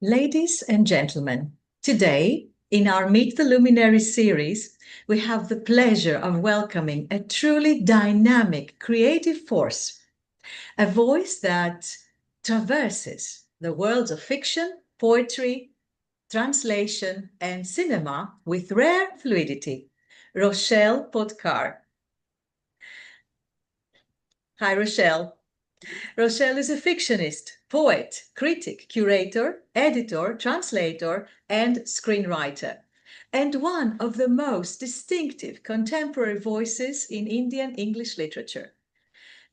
Ladies and gentlemen, today in our Meet the Luminaries series, we have the pleasure of welcoming a truly dynamic creative force, a voice that traverses the worlds of fiction, poetry, translation, and cinema with rare fluidity. Rochelle Potkar. Hi, Rochelle. Rochelle is a fictionist, poet, critic, curator, editor, translator, and screenwriter, and one of the most distinctive contemporary voices in Indian English literature.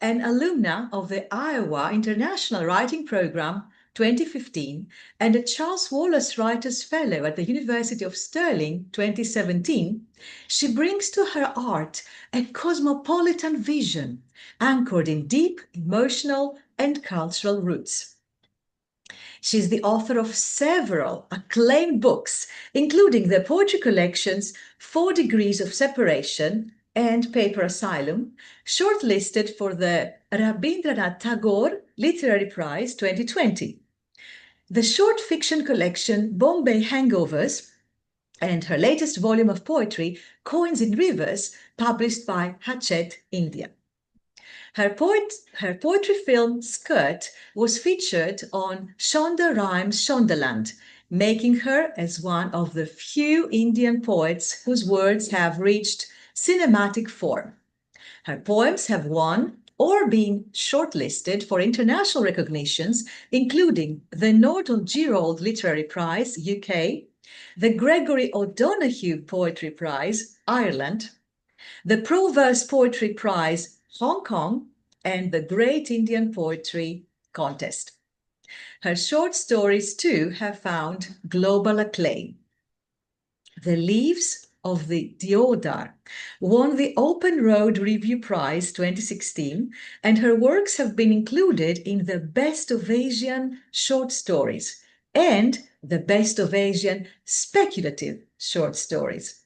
An alumna of the Iowa International Writing Program 2015 and a Charles Wallace Writers Fellow at the University of Stirling 2017, she brings to her art a cosmopolitan vision anchored in deep emotional and cultural roots. She's the author of several acclaimed books, including the poetry collections 4 Degrees of Separation and Paper Asylum, shortlisted for the Rabindranath Tagore Literary Prize 2020. The short fiction collection Bombay Hangovers and her latest volume of poetry, Coins in Rivers, published by Hachette, India. Her poetry film Skirt was featured on Shonda Rhimes Shondaland, making her as one of the few Indian poets whose words have reached cinematic form. Her poems have won or been shortlisted for international recognitions, including the Norton Girault Literary Prize, UK, the Gregory O'Donoghue Poetry Prize, Ireland, the Proverse Poetry Prize, Hong Kong, and the Great Indian Poetry Contest. Her short stories, too, have found global acclaim. The Leaves of the Deodar won the Open Road Review Prize 2016, and her works have been included in the Best of Asian Short Stories and the Best of Asian Speculative Short Stories.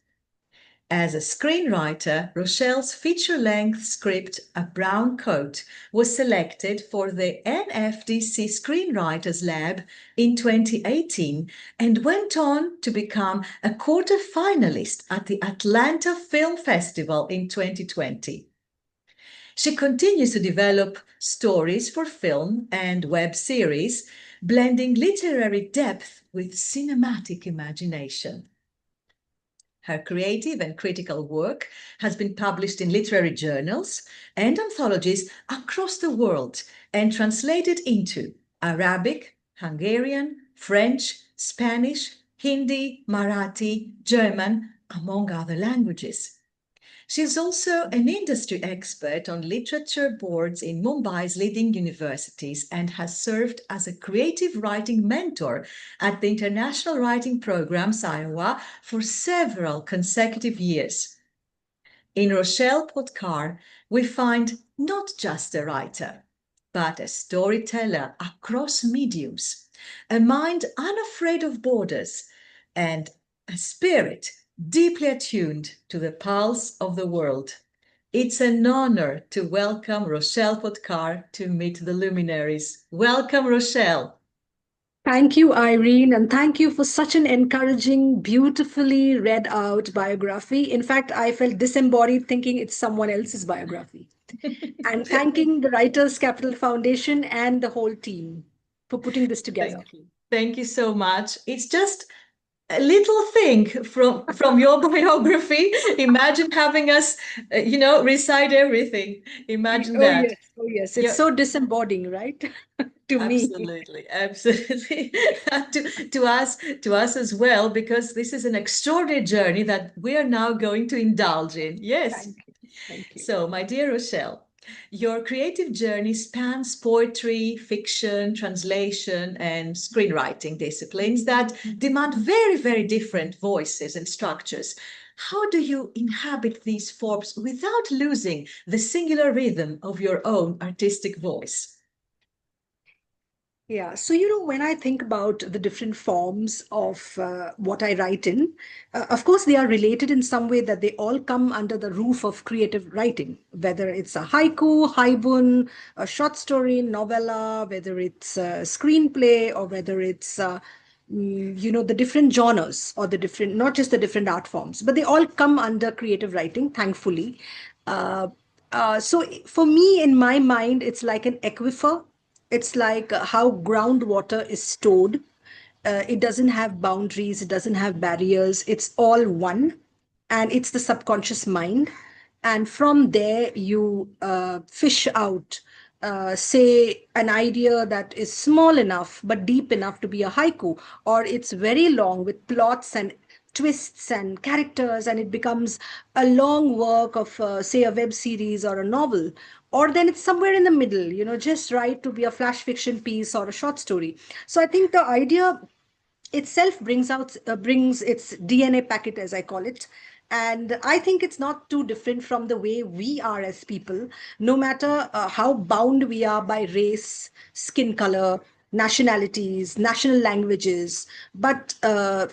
As a screenwriter, Rochelle's feature-length script, A Brown Coat, was selected for the NFDC Screenwriters Lab in 2018 and went on to become a quarter-finalist at the Atlanta Film Festival in 2020. She continues to develop stories for film and web series, blending literary depth with cinematic imagination. Her creative and critical work has been published in literary journals and anthologies across the world and translated into Arabic, Hungarian, French, Spanish, Hindi, Marathi, German, among other languages. She is also an industry expert on literature boards in Mumbai's leading universities and has served as a creative writing mentor at the International Writing Programs, Iowa, for several consecutive years. In Rochelle Potkar, we find not just a writer, but a storyteller across mediums, a mind unafraid of borders, and a spirit deeply attuned to the pulse of the world. It's an honor to welcome Rochelle Potkar to Meet the Luminaries. Welcome, Rochelle. Thank you, Irene, and thank you for such an encouraging, beautifully read out biography. In fact, I felt disembodied thinking it's someone else's biography. And thanking the Writers Capital Foundation and the whole team for putting this together. Thank you so much. It's just a little thing from your biography. Imagine having us, recite everything. Imagine that. Yes. Oh, yes. It's so disembodying, right? To me. Absolutely. to us as well, because this is an extraordinary journey that we are now going to indulge in. Yes. Thank you. So, my dear Rochelle, your creative journey spans poetry, fiction, translation, and screenwriting disciplines that demand very, very different voices and structures. How do you inhabit these forms without losing the singular rhythm of your own artistic voice? Yeah, so when I think about the different forms of what I write in, of course, they are related in some way that they all come under the roof of creative writing, whether it's a haiku, haibun, a short story, novella, whether it's a screenplay, or whether it's the different genres, or the different, not just the different art forms, but they all come under creative writing, thankfully. Uh, so for me, in my mind, it's like an aquifer. It's like how groundwater is stored. It doesn't have boundaries, it doesn't have barriers, it's all one, and it's the subconscious mind. And from there, you fish out, say, an idea that is small enough but deep enough to be a haiku, or it's very long with plots and twists and characters, and it becomes a long work of, say, a web series or a novel. Or then it's somewhere in the middle, just right to be a flash fiction piece or a short story. So I think the idea itself brings its DNA packet, as I call it. And I think it's not too different from the way we are as people, no matter how bound we are by race, skin color, nationalities, national languages. But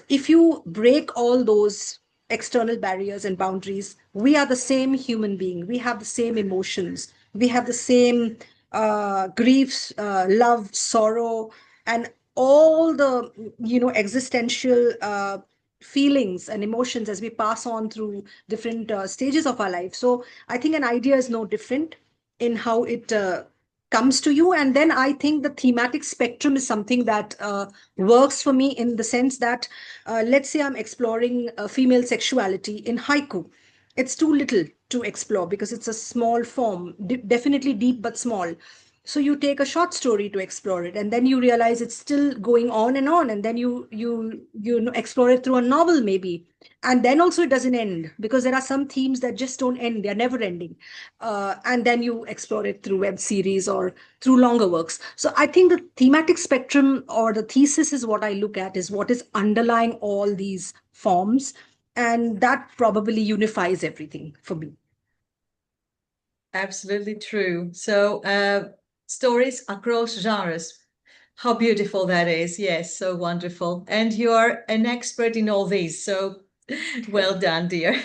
if you break all those external barriers and boundaries, we are the same human being. We have the same emotions. We have the same griefs, love, sorrow, and all the existential feelings and emotions as we pass on through different stages of our life. So I think an idea is no different in how it comes to you. And then I think the thematic spectrum is something that works for me, in the sense that, let's say I'm exploring female sexuality in haiku. It's too little to explore because it's a small form, definitely deep but small. So you take a short story to explore it, and then you realize it's still going on and on, and then you explore it through a novel maybe, and then also it doesn't end, because there are some themes that just don't end, they're never ending. And then you explore it through web series or through longer works. So I think the thematic spectrum, or the thesis, is what I look at, is what is underlying all these forms, and that probably unifies everything for me. Absolutely true. So, stories across genres. How beautiful that is. Yes, so wonderful. And you are an expert in all these. So, well done, dear.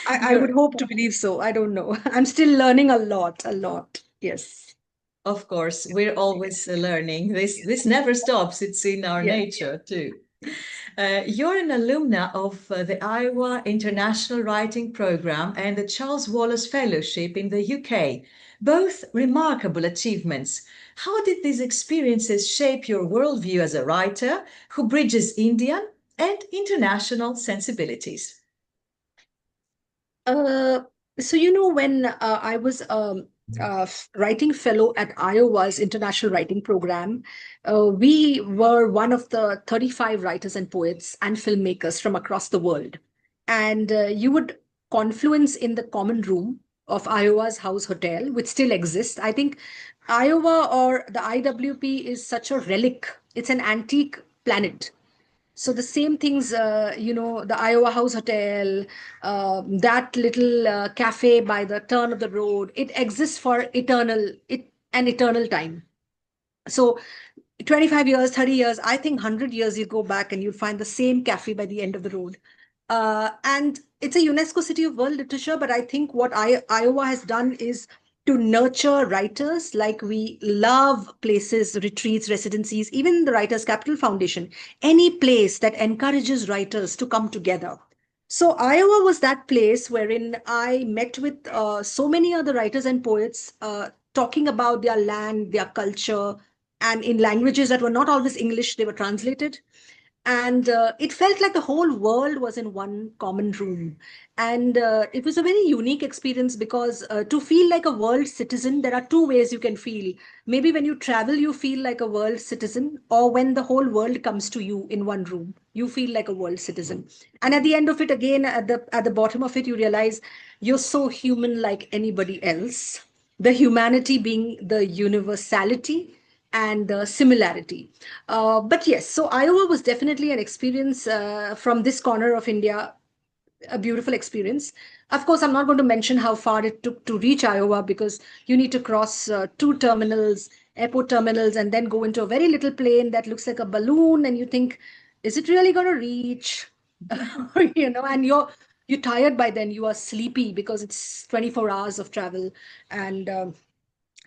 I would hope to believe so. I don't know. I'm still learning a lot, a lot. Yes. Of course, we're always learning. This never stops. It's in our Yeah. nature too. You're an alumna of the Iowa International Writing Program and the Charles Wallace Fellowship in the UK. Both remarkable achievements. How did these experiences shape your worldview as a writer who bridges Indian and international sensibilities? Uh, so when I was writing fellow at Iowa's International Writing Program, we were one of the 35 writers and poets and filmmakers from across the world. And you would confluence in the common room of Iowa's House Hotel, which still exists. I think Iowa, or the IWP, is such a relic. It's an antique planet. So the same things, the Iowa House Hotel, that little cafe by the turn of the road, it exists for an eternal time. So 25 years, 30 years, I think 100 years, you go back and you'll find the same cafe by the end of the road. And it's a UNESCO City of World Literature, but I think what Iowa has done is to nurture writers. Like, we love places, retreats, residencies, even the Writers Capital Foundation, any place that encourages writers to come together. So Iowa was that place wherein I met with so many other writers and poets, talking about their land, their culture, and in languages that were not always English, they were translated. And it felt like the whole world was in one common room. And it was a very unique experience, because to feel like a world citizen, there are two ways you can feel. Maybe when you travel, you feel like a world citizen, or when the whole world comes to you in one room, you feel like a world citizen. And at the end of it, again, at the bottom of it, you realize you're so human like anybody else. The humanity being the universality and the similarity. But yes, so Iowa was definitely an experience from this corner of India, a beautiful experience. Of course, I'm not going to mention how far it took to reach Iowa, because you need to cross two terminals, airport terminals, and then go into a very little plane that looks like a balloon, and you think, is it really going to reach? And you're tired by then. You are sleepy because it's 24 hours of travel, and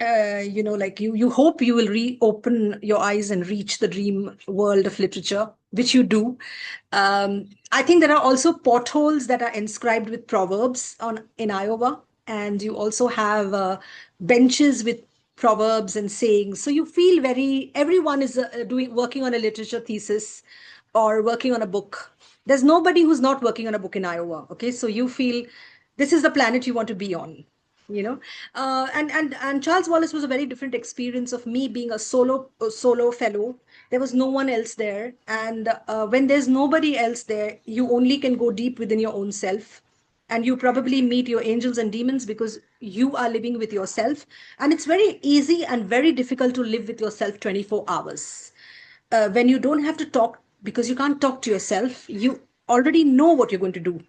like you hope you will reopen your eyes and reach the dream world of literature, which you do. I think there are also potholes that are inscribed with proverbs on in Iowa, and you also have benches with proverbs and sayings. So you feel very. Everyone is doing working on a literature thesis or working on a book. There's nobody who's not working on a book in Iowa. Okay, so you feel this is the planet you want to be on, you know. And Charles Wallace was a very different experience of me being a solo fellow. There was no one else there, and when there's nobody else there, you only can go deep within your own self, and you probably meet your angels and demons because you are living with yourself. And it's very easy and very difficult to live with yourself 24 hours when you don't have to talk, because you can't talk to yourself. You already know what you're going to do,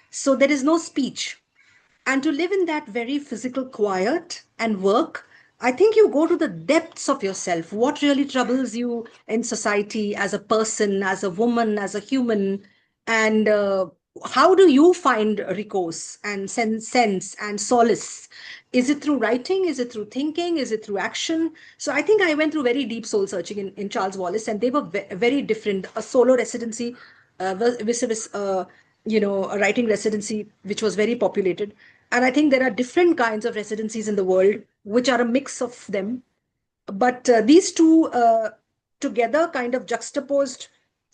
so there is no speech. And to live in that very physical quiet and work, I think you go to the depths of yourself. What really troubles you in society as a person, as a woman, as a human? And how do you find recourse and sense and solace? Is it through writing? Is it through thinking? Is it through action? So I think I went through very deep soul searching in Charles Wallace, and they were very different. A solo residency vis-a-vis, a writing residency, which was very populated. And I think there are different kinds of residencies in the world, which are a mix of them. But these two together kind of juxtaposed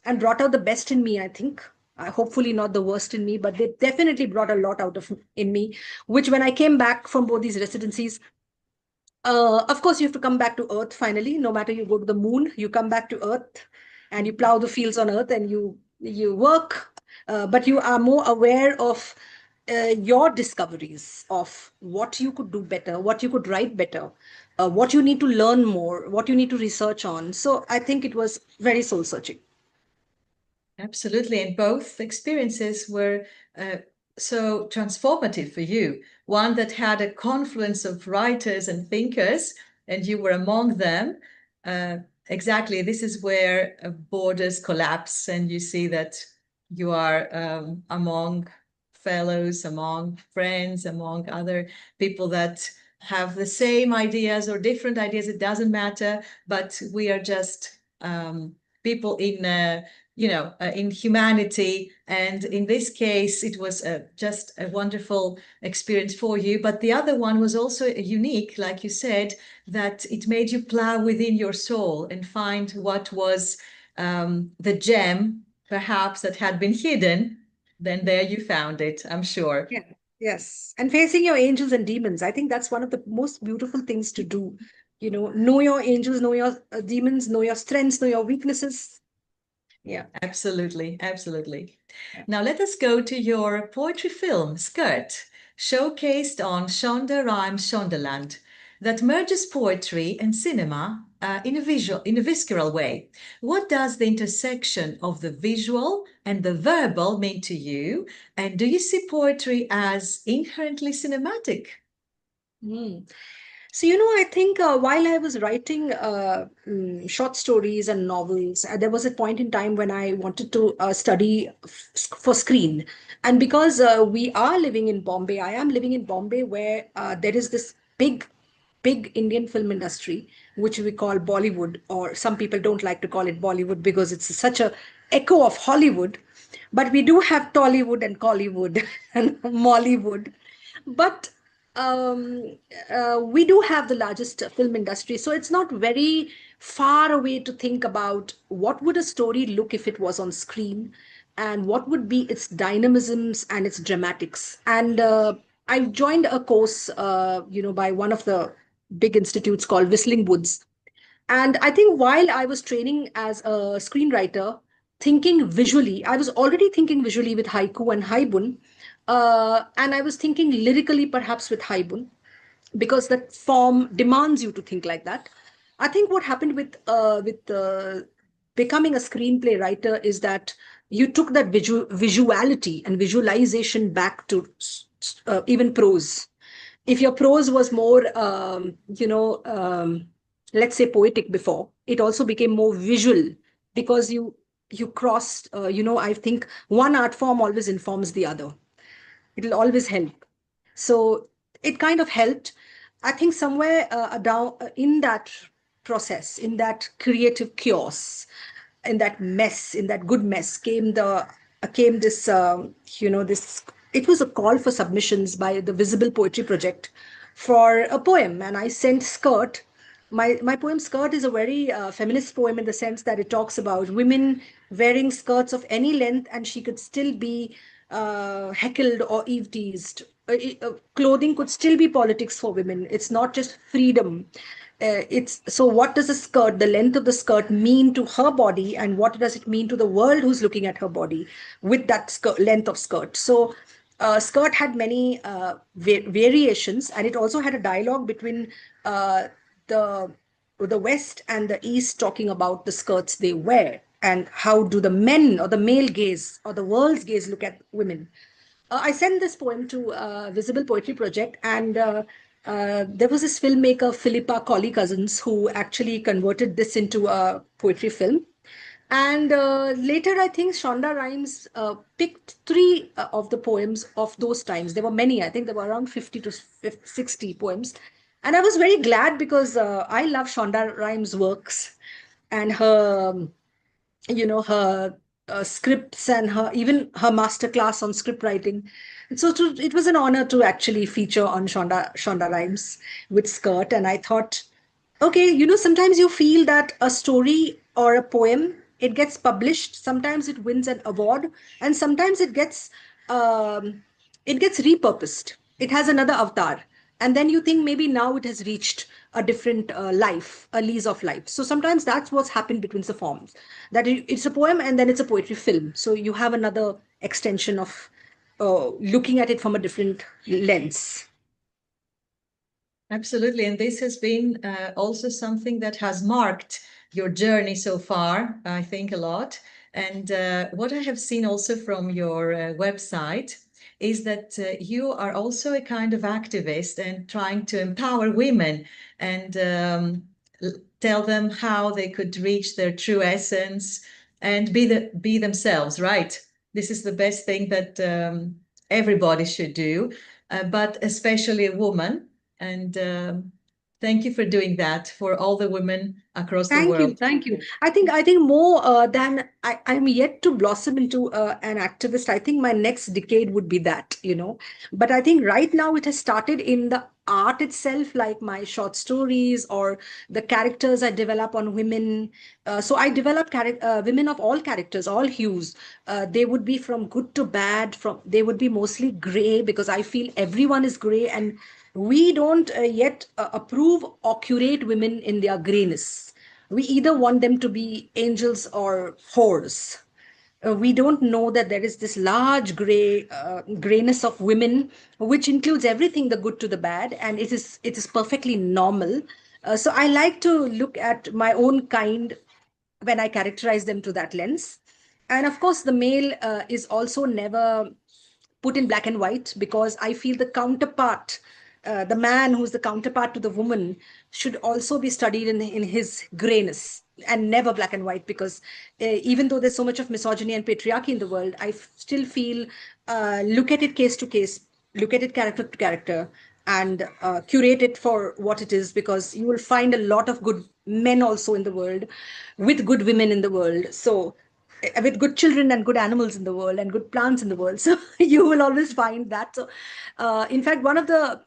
and brought out the best in me, I think. Hopefully not the worst in me, but they definitely brought a lot out of in me, which when I came back from both these residencies, of course, you have to come back to Earth finally. No matter you go to the moon, you come back to Earth, and you plow the fields on Earth, and you work. But you are more aware of your discoveries of what you could do better, what you could write better, what you need to learn more, what you need to research on. So I think it was very soul searching. Absolutely. And both experiences were so transformative for you. One that had a confluence of writers and thinkers, and you were among them. Uh, exactly. This is where borders collapse, and you see that you are among fellows, among friends, among other people that have the same ideas or different ideas. It doesn't matter, but we are just people in humanity. And in this case, it was just a wonderful experience for you. But the other one was also unique, like you said, that it made you plow within your soul and find what was the gem, perhaps, that had been hidden. Then there you found it, I'm sure. Yeah. Yes. And facing your angels and demons, I think that's one of the most beautiful things to do. Know your angels, know your demons, know your strengths, know your weaknesses. Yeah. Absolutely, absolutely. Now let us go to your poetry film, Skirt, showcased on Shonda Rhimes Shondaland, that merges poetry and cinema in a visceral way. What does the intersection of the visual and the verbal mean to you? And do you see poetry as inherently cinematic? Mm. So, I think while I was writing short stories and novels, there was a point in time when I wanted to study for screen. And because we are living in Bombay, I am living in Bombay, where there is this big Indian film industry, which we call Bollywood, or some people don't like to call it Bollywood because it's such a echo of Hollywood. But we do have Tollywood and Collywood and Mollywood. But we do have the largest film industry, so it's not very far away to think about what would a story look if it was on screen, and what would be its dynamisms and its dramatics. And I joined a course, by one of the big institutes called Whistling Woods. And I think while I was training as a screenwriter, thinking visually, I was already thinking visually with haiku and haibun. And I was thinking lyrically, perhaps with haibun, because that form demands you to think like that. I think what happened with becoming a screenplay writer is that you took that visuality and visualization back to even prose. If your prose was more, let's say poetic before, it also became more visual because you crossed. I think one art form always informs the other. It'll always help. So it kind of helped. I think somewhere down in that process, in that creative chaos, in that mess, in that good mess, came this this. It was a call for submissions by the Visible Poetry Project for a poem, and I sent Skirt. My poem Skirt is a very feminist poem in the sense that it talks about women wearing skirts of any length, and she could still be heckled or eve teased. Clothing could still be politics for women. It's not just freedom. It's so. What does a skirt, the length of the skirt, mean to her body, and what does it mean to the world who's looking at her body with that length of skirt? So, skirt had many variations, and it also had a dialogue between the West and the East, talking about the skirts they wear and how do the men or the male gaze or the world's gaze look at women. I sent this poem to Visible Poetry Project, and there was this filmmaker, Philippa Colley Cousins, who actually converted this into a poetry film. And later, I think Shonda Rhimes picked three of the poems of those times. There were many, I think there were around 50 to 60 poems. And I was very glad because I love Shonda Rhimes' works and her scripts and her even her master class on script writing. And so it was an honor to actually feature on Shonda Rhimes with Skirt. And I thought, okay, sometimes you feel that a story or a poem, it gets published, sometimes it wins an award, and sometimes it gets repurposed. It has another avatar, and then you think maybe now it has reached a different life, a lease of life. So sometimes that's what's happened between the forms, that it's a poem and then it's a poetry film, so you have another extension of looking at it from a different lens. Absolutely. And this has been also something that has marked your journey so far, I think, a lot. And what I have seen also from your website is that you are also a kind of activist and trying to empower women and tell them how they could reach their true essence and be themselves, right? This is the best thing that everybody should do, but especially a woman. And thank you for doing that for all the women across the world. Thank you. I think more than I'm yet to blossom into an activist. I think my next decade would be that. But I think right now it has started in the art itself, like my short stories or the characters I develop on women. So I develop women of all characters, all hues. They would be from good to bad. They would be mostly gray because I feel everyone is gray, and we don't yet approve or curate women in their grayness. We either want them to be angels or whores. We don't know that there is this large grayness of women, which includes everything, the good to the bad, and it is perfectly normal. So I like to look at my own kind when I characterize them through that lens. And of course, the male is also never put in black and white, because I feel the counterpart, the man who's the counterpart to the woman, should also be studied in his grayness and never black and white. Because even though there's so much of misogyny and patriarchy in the world, I still feel look at it case to case, look at it character to character, and curate it for what it is, because you will find a lot of good men also in the world with good women in the world. So with good children and good animals in the world and good plants in the world. So you will always find that. So in fact, one of the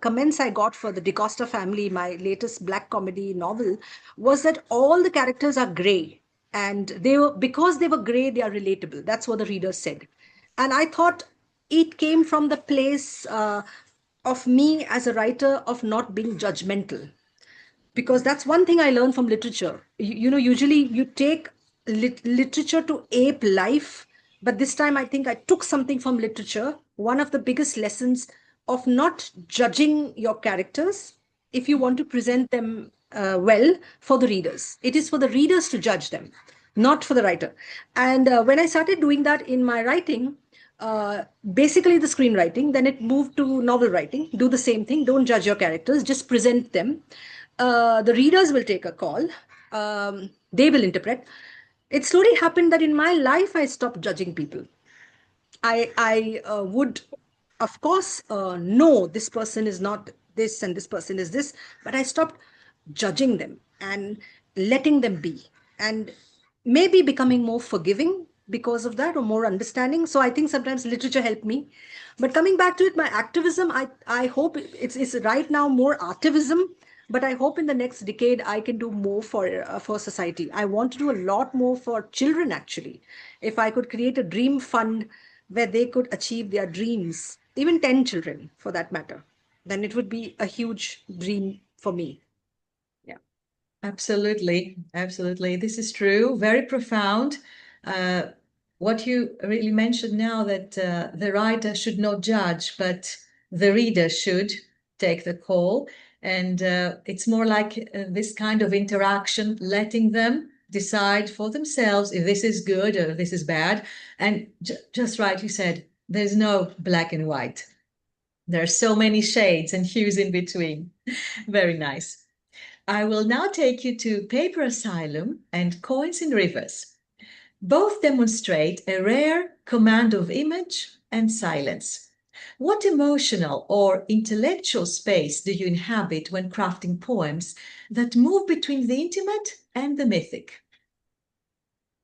comments I got for the DeCosta family, my latest black comedy novel, was that all the characters are gray, and because they were gray, they are relatable. That's what the readers said. And I thought it came from the place of me as a writer of not being judgmental, because that's one thing I learned from literature. Usually you take literature to ape life, but this time I think I took something from literature. One of the biggest lessons of not judging your characters if you want to present them well for the readers. It is for the readers to judge them, not for the writer. And when I started doing that in my writing, basically the screenwriting, then it moved to novel writing. Do the same thing. Don't judge your characters, just present them. The readers will take a call. They will interpret. It slowly happened that in my life I stopped judging people. I would of course, no, this person is not this and this person is this, but I stopped judging them and letting them be, and maybe becoming more forgiving because of that, or more understanding. So I think sometimes literature helped me. But coming back to it, my activism, I hope it's right now more activism, but I hope in the next decade I can do more for society. I want to do a lot more for children, actually. If I could create a dream fund where they could achieve their dreams, even 10 children for that matter, then it would be a huge dream for me. Yeah. Absolutely, absolutely. This is true. Very profound. Uh, what you really mentioned now, that the writer should not judge, but the reader should take the call. And it's more like this kind of interaction, letting them decide for themselves if this is good or if this is bad. And just right, you said, there's no black and white. There are so many shades and hues in between. Very nice. I will now take you to Paper Asylum and Coins in Rivers. Both demonstrate a rare command of image and silence. What emotional or intellectual space do you inhabit when crafting poems that move between the intimate and the mythic?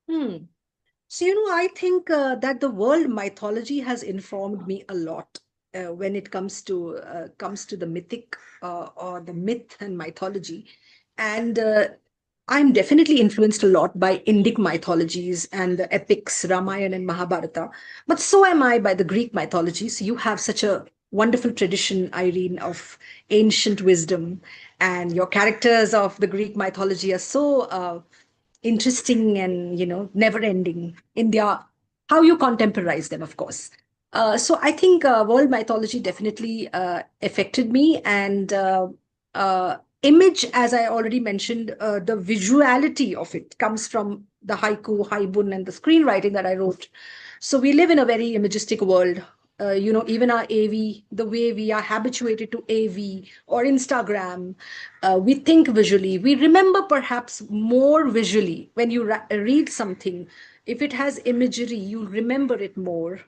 So, I think that the world mythology has informed me a lot when it comes to the mythic or the myth and mythology, and I'm definitely influenced a lot by Indic mythologies and the epics Ramayana and Mahabharata, but so am I by the Greek mythologies. You have such a wonderful tradition, Irene, of ancient wisdom, and your characters of the Greek mythology are so interesting and never ending in their how you contemporize them, of course. So I think world mythology definitely affected me, and image, as I already mentioned, the visuality of it comes from the haiku, haibun, and the screenwriting that I wrote. So we live in a very imagistic world. Even our AV, the way we are habituated to AV or Instagram, we think visually. We remember perhaps more visually when you read something. If it has imagery, you remember it more.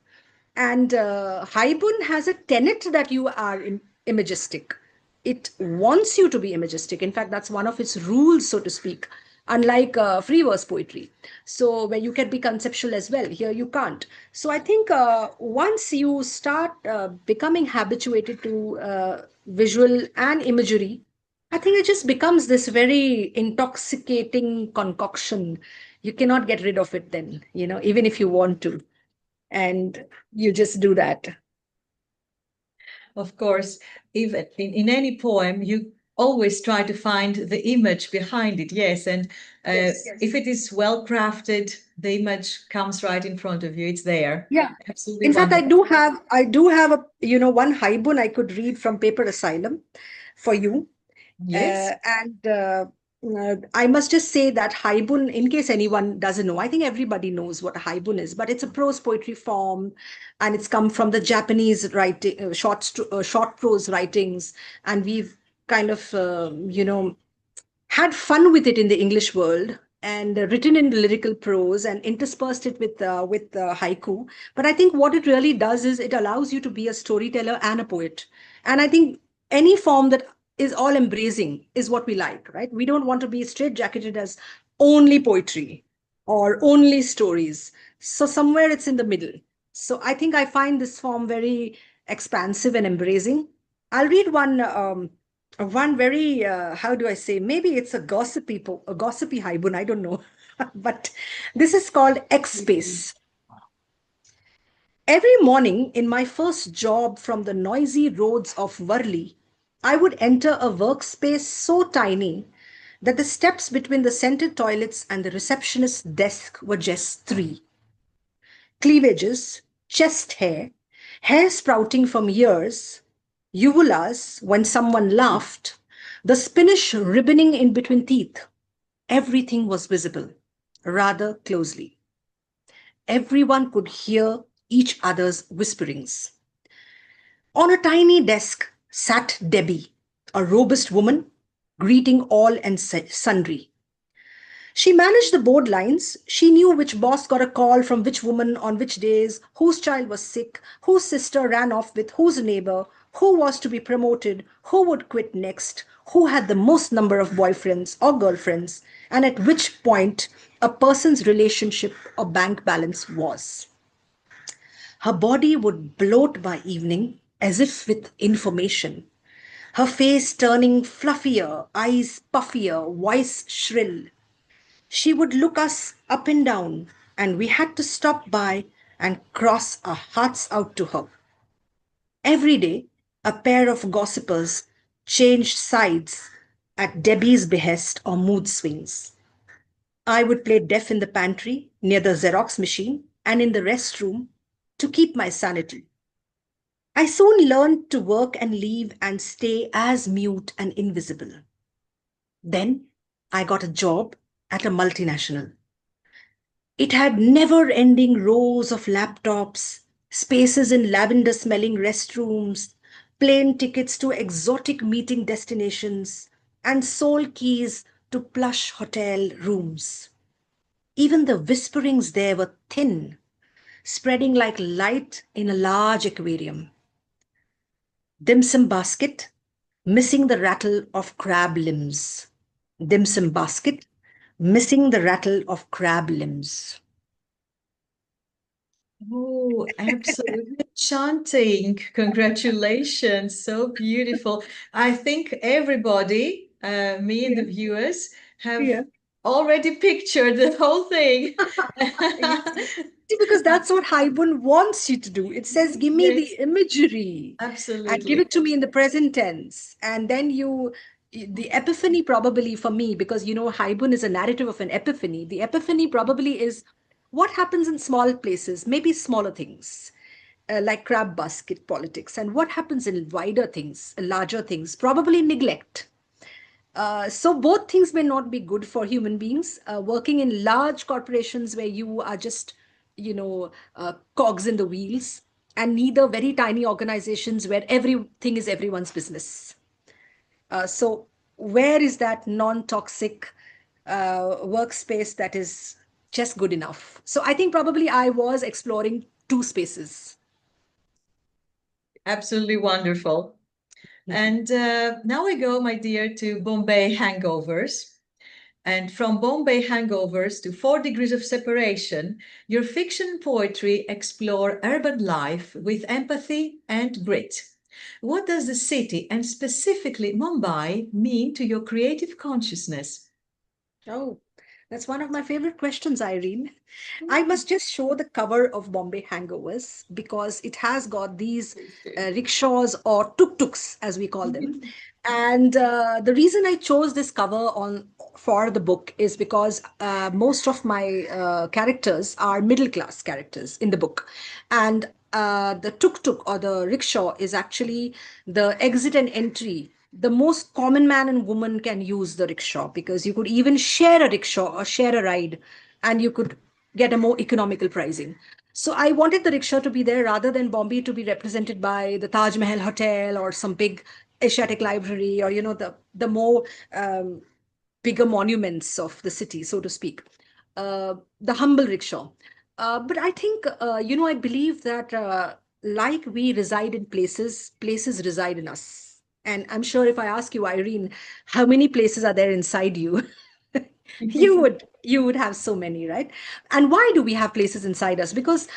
And Haibun has a tenet that you are imagistic. It wants you to be imagistic. In fact, that's one of its rules, so to speak, unlike free verse poetry. So, where you can be conceptual as well, here you can't. So, I think once you start becoming habituated to visual and imagery, I think it just becomes this very intoxicating concoction. You cannot get rid of it then, even if you want to. And you just do that. Of course, even in any poem, you always try to find the image behind it. Yes, and Yes. if it is well crafted, the image comes right in front of you. It's there. Yeah. Absolutely In fact, wonderful. I do have a, one haibun I could read from Paper Asylum for you. Yes. And I must just say that haibun, in case anyone doesn't know, I think everybody knows what a haibun is, but it's a prose poetry form, and it's come from the Japanese writing, short prose writings, and we've kind of, had fun with it in the English world, and written in lyrical prose and interspersed it with haiku. But I think what it really does is it allows you to be a storyteller and a poet. And I think any form that is all embracing is what we like, right? We don't want to be straitjacketed as only poetry or only stories. So somewhere it's in the middle. So I think I find this form very expansive and embracing. I'll read one very how do I say, maybe it's a gossipy haibun, I don't know. But this is called X Space. Every morning in my first job from the noisy roads of Worli, I would enter a workspace so tiny that the steps between the scented toilets and the receptionist's desk were just three: cleavages, chest hair sprouting from ears, uvulas when someone laughed, the Spanish ribboning in between teeth. Everything was visible, rather closely. Everyone could hear each other's whisperings. On a tiny desk sat Debbie, a robust woman, greeting all and sundry. She managed the board lines. She knew which boss got a call from which woman on which days, whose child was sick, whose sister ran off with whose neighbor, who was to be promoted, who would quit next, who had the most number of boyfriends or girlfriends, and at which point a person's relationship or bank balance was. Her body would bloat by evening as if with information, her face turning fluffier, eyes puffier, voice shrill. She would look us up and down, and we had to stop by and cross our hearts out to her. Every day, a pair of gossipers changed sides at Debbie's behest or mood swings. I would play deaf in the pantry, near the Xerox machine, and in the restroom to keep my sanity. I soon learned to work and leave and stay as mute and invisible. Then I got a job at a multinational. It had never ending rows of laptops, spaces in lavender smelling restrooms, plane tickets to exotic meeting destinations, and sole keys to plush hotel rooms. Even the whisperings there were thin, spreading like light in a large aquarium. Dim sum basket, missing the rattle of crab limbs. Dim sum basket, missing the rattle of crab limbs. Oh, absolutely enchanting. Congratulations. So beautiful. I think everybody, me and the Yeah, viewers, have yeah. already pictured the whole thing. Yes. See, because that's what Haibun wants you to do. It says, give me the Yes, imagery and give absolutely. it to me in the present tense. And then the epiphany probably for me, because Haibun is a narrative of an epiphany. The epiphany probably is what happens in small places, maybe smaller things, like crab basket politics, and what happens in wider things, larger things, probably neglect. So both things may not be good for human beings. Working in large corporations where you are just, cogs in the wheels, and neither very tiny organizations where everything is everyone's business. So where is that non-toxic workspace that is just good enough? So I think probably I was exploring two spaces. Absolutely wonderful. And now we go, my dear, to Bombay Hangovers. And from Bombay Hangovers to 4 Degrees of Separation, your fiction and poetry explore urban life with empathy and grit. What does the city, and specifically Mumbai, mean to your creative consciousness? Oh, that's one of my favorite questions, Irene. I must just show the cover of Bombay Hangovers because it has got these rickshaws or tuk-tuks, as we call them. And the reason I chose this cover on for the book is because most of my characters are middle class characters in the book, and the tuk-tuk or the rickshaw is actually the exit and entry. The most common man and woman can use the rickshaw because you could even share a rickshaw or share a ride, and you could get a more economical pricing. So I wanted the rickshaw to be there rather than Bombay to be represented by the Taj Mahal Hotel or some big Asiatic library, or the more bigger monuments of the city, so to speak. The humble rickshaw. But I think I believe that like we reside in places, places reside in us. And I'm sure if I ask you, Irene, how many places are there inside you? You would have so many, right? And why do we have places inside us? Because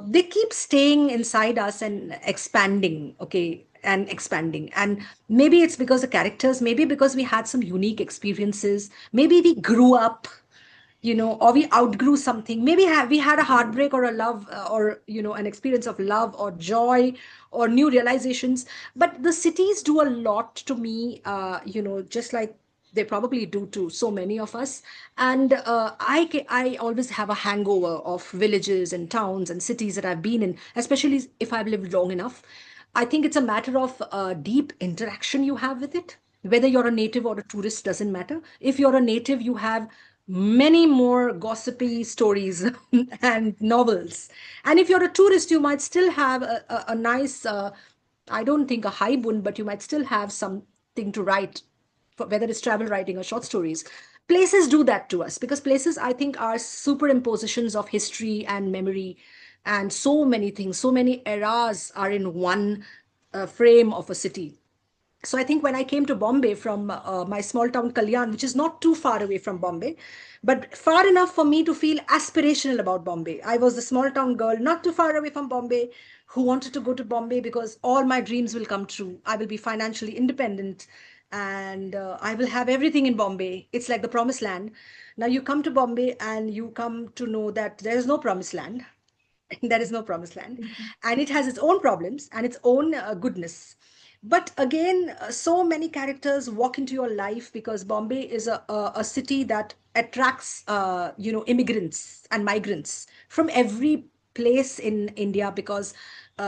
they keep staying inside us and expanding, okay, and expanding. And maybe it's because the characters, maybe because we had some unique experiences, maybe we grew up, or we outgrew something. Maybe we had a heartbreak or a love, or an experience of love or joy or new realizations. But the cities do a lot to me, just like they probably do to so many of us. And I always have a hangover of villages and towns and cities that I've been in, especially if I've lived long enough. I think it's a matter of deep interaction you have with it. Whether you're a native or a tourist doesn't matter. If you're a native, you have many more gossipy stories and novels. And if you're a tourist, you might still have a nice, I don't think a high bun, but you might still have something to write, whether it's travel writing or short stories. places do that to us, because places, I think, are superimpositions of history and memory, and so many things, so many eras are in one frame of a city. So I think when I came to Bombay from my small town Kalyan, which is not too far away from Bombay, but far enough for me to feel aspirational about Bombay. I was the small town girl, not too far away from Bombay, who wanted to go to Bombay because all my dreams will come true. I will be financially independent, and I will have everything in Bombay. It's like the promised land. Now you come to Bombay and you come to know that there is no promised land. There is no promised land, and it has its own problems and its own goodness. But again, so many characters walk into your life, because Bombay is a city that attracts immigrants and migrants from every place in India, because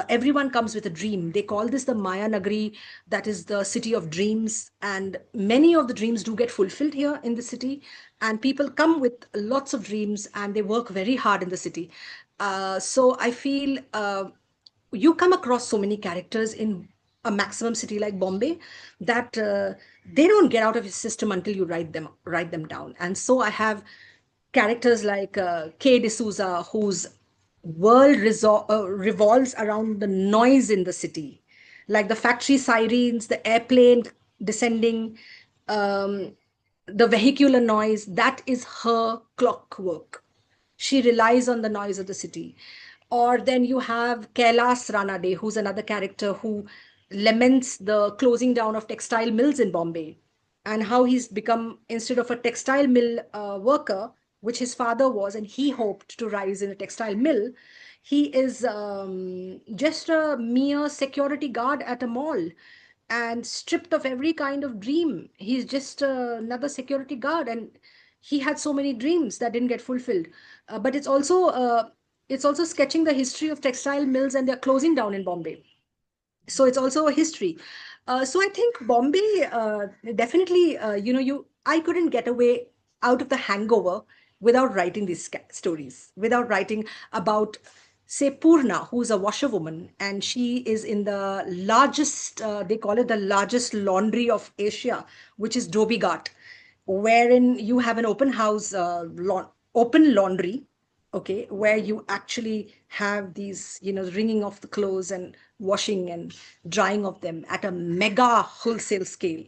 everyone comes with a dream. They call this the Maya Nagari, that is the city of dreams, and many of the dreams do get fulfilled here in the city. And people come with lots of dreams, and they work very hard in the city. So I feel you come across so many characters in a maximum city like Bombay, that they don't get out of your system until you write them down. And so I have characters like K. D'Souza, whose world revolves around the noise in the city, like the factory sirens, the airplane descending, um, the vehicular noise. That is her clockwork. She relies on the noise of the city. Or then you have Kailas Ranade, who's another character who laments the closing down of textile mills in Bombay, and how he's become, instead of a textile mill worker, which his father was, and he hoped to rise in a textile mill, he is just a mere security guard at a mall, and stripped of every kind of dream. He's just another security guard, and he had so many dreams that didn't get fulfilled. But it's also sketching the history of textile mills, and they're closing down in Bombay. So it's also a history. So I think Bombay, definitely, I couldn't get away out of the hangover without writing these stories, without writing about, say, Purna, who's a washerwoman, and she is in the largest, they call it the largest laundry of Asia, which is Dhobi Ghat, wherein you have an open house, open laundry, okay, where you actually have these, wringing of the clothes and washing and drying of them at a mega wholesale scale,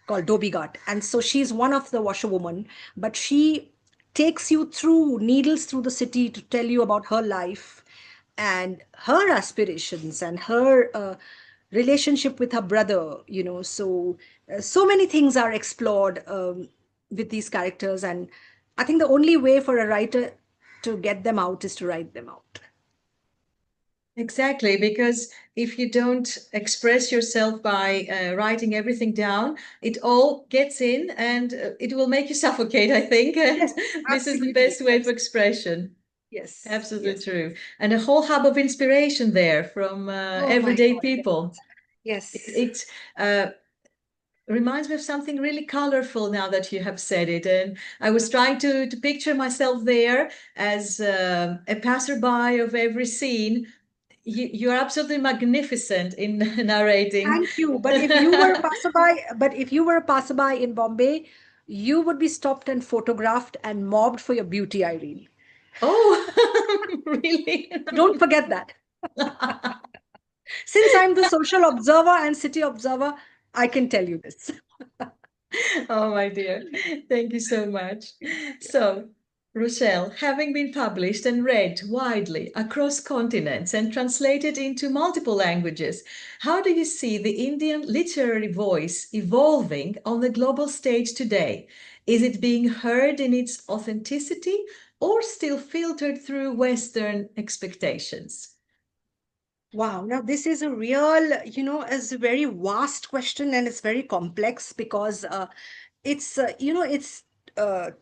called Dhobi Ghat. And so she's one of the washerwoman, but she takes you through needles through the city to tell you about her life and her aspirations and her relationship with her brother. So many things are explored with these characters, and I think the only way for a writer to get them out is to write them out. Exactly, because if you don't express yourself by writing everything down, it all gets in and it will make you suffocate, I think. And Yes, this is the absolutely. best way of expression. Yes, Absolutely yes. true. And a whole hub of inspiration there from Oh my everyday God, people. yes. It reminds me of something really colorful now that you have said it. And I was trying to picture myself there as a passerby of every scene. You're absolutely magnificent in narrating. Thank you. But if you were a passerby in Bombay, you would be stopped and photographed and mobbed for your beauty, Irene. Oh, really? Don't forget that. Since I'm the social observer and city observer, I can tell you this. Oh, my dear. Thank you so much. So, Rochelle, having been published and read widely across continents and translated into multiple languages, how do you see the Indian literary voice evolving on the global stage today? Is it being heard in its authenticity or still filtered through Western expectations? Wow, now this is a real, is a very vast question, and it's very complex, because it's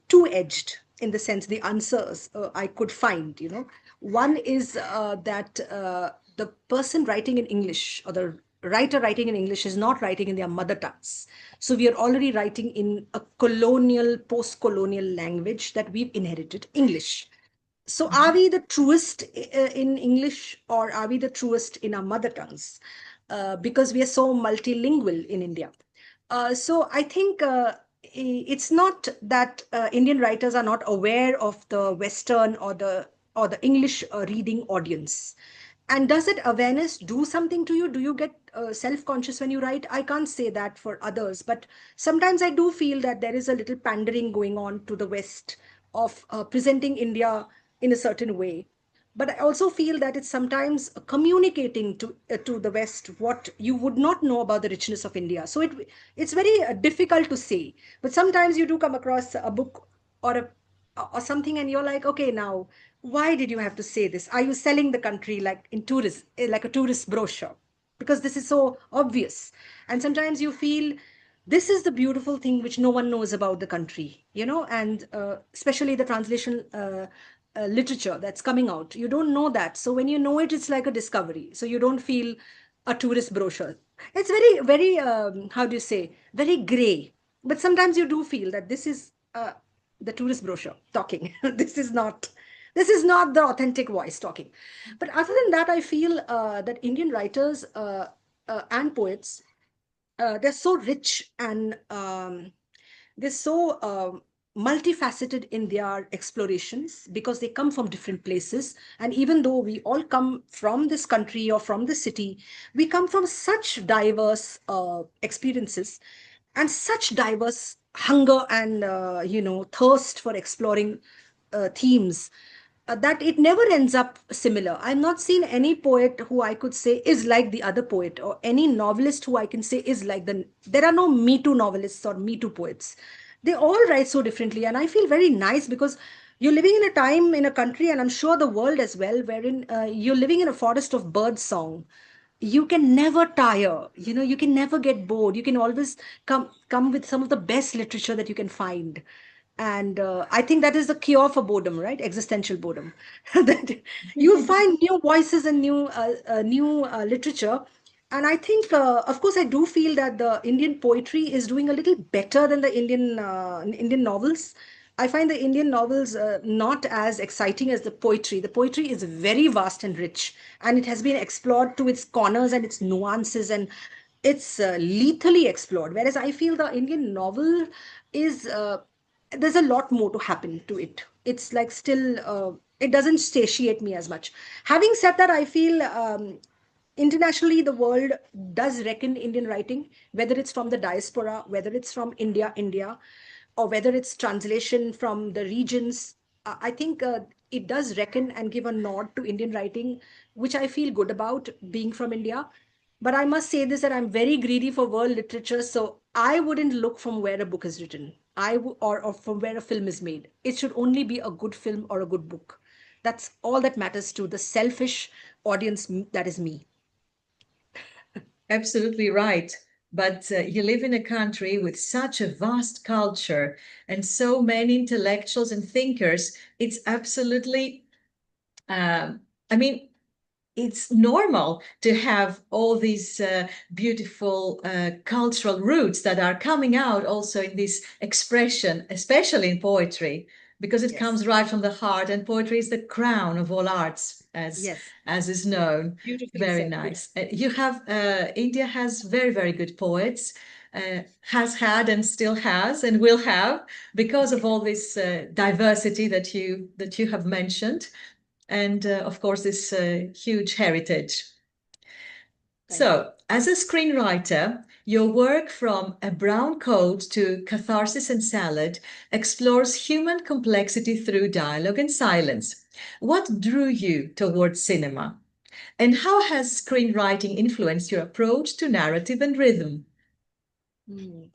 two-edged, in the sense the answers I could find. One is that the person writing in English, or the writer writing in English, is not writing in their mother tongues. So we are already writing in a colonial, post-colonial language that we've inherited, English. So are we the truest in English, or are we the truest in our mother tongues? Because we are so multilingual in India. So I think it's not that Indian writers are not aware of the Western or the English reading audience. And does that awareness do something to you? Do you get self-conscious when you write? I can't say that for others, but sometimes I do feel that there is a little pandering going on to the West of presenting India in a certain way. But I also feel that it's sometimes communicating to the West what you would not know about the richness of India. So it's very difficult to say. But sometimes you do come across a book or or something, and you're like, okay, now why did you have to say this? Are you selling the country like in tourist, like a tourist brochure? Because this is so obvious. And sometimes you feel this is the beautiful thing which no one knows about the country, and especially the translation literature that's coming out. You don't know that. So when you know it, it's like a discovery. So you don't feel a tourist brochure. It's very, very, how do you say, very gray. But sometimes you do feel that this is the tourist brochure talking. This is not the authentic voice talking. But other than that, I feel that Indian writers and poets, they're so rich and they're so multifaceted in their explorations because they come from different places. And even though we all come from this country or from this city, we come from such diverse experiences and such diverse hunger and thirst for exploring themes, that it never ends up similar. I've not seen any poet who I could say is like the other poet, or any novelist who I can say is like there are no Me Too novelists or Me Too poets. They all write so differently. And I feel very nice because you're living in a time, in a country, and I'm sure the world as well, wherein you're living in a forest of bird song. You can never tire, you can never get bored. You can always come with some of the best literature that you can find. And I think that is the cure for boredom, right? Existential boredom. That you'll find new voices and new literature. And I think, of course, I do feel that the Indian poetry is doing a little better than the Indian novels. I find the Indian novels not as exciting as the poetry. The poetry is very vast and rich, and it has been explored to its corners and its nuances, and it's lethally explored. Whereas I feel the Indian novel is there's a lot more to happen to it. It's like still it doesn't satiate me as much. Having said that, I feel internationally the world does reckon Indian writing, whether it's from the diaspora, whether it's from India, or whether it's translation from the regions. I think it does reckon and give a nod to Indian writing, which I feel good about being from India. But I must say this, that I'm very greedy for world literature, so I wouldn't look from where a book is written. Or from where a film is made. It should only be a good film or a good book. That's all that matters to the selfish audience that is me. Absolutely right. But you live in a country with such a vast culture and so many intellectuals and thinkers. It's absolutely, I mean, it's normal to have all these beautiful cultural roots that are coming out also in this expression, especially in poetry, because it Yes. comes right from the heart, and poetry is the crown of all arts, Yes. as is known. Beautifully Very said. nice. You have India has very, very good poets. Has had and still has and will have, because of all this diversity that you have mentioned, and of course this huge heritage. Thank you. So, as a screenwriter, your work from A Brown Coat to Catharsis and Salad explores human complexity through dialogue and silence. What drew you towards cinema? And how has screenwriting influenced your approach to narrative and rhythm? Hmm.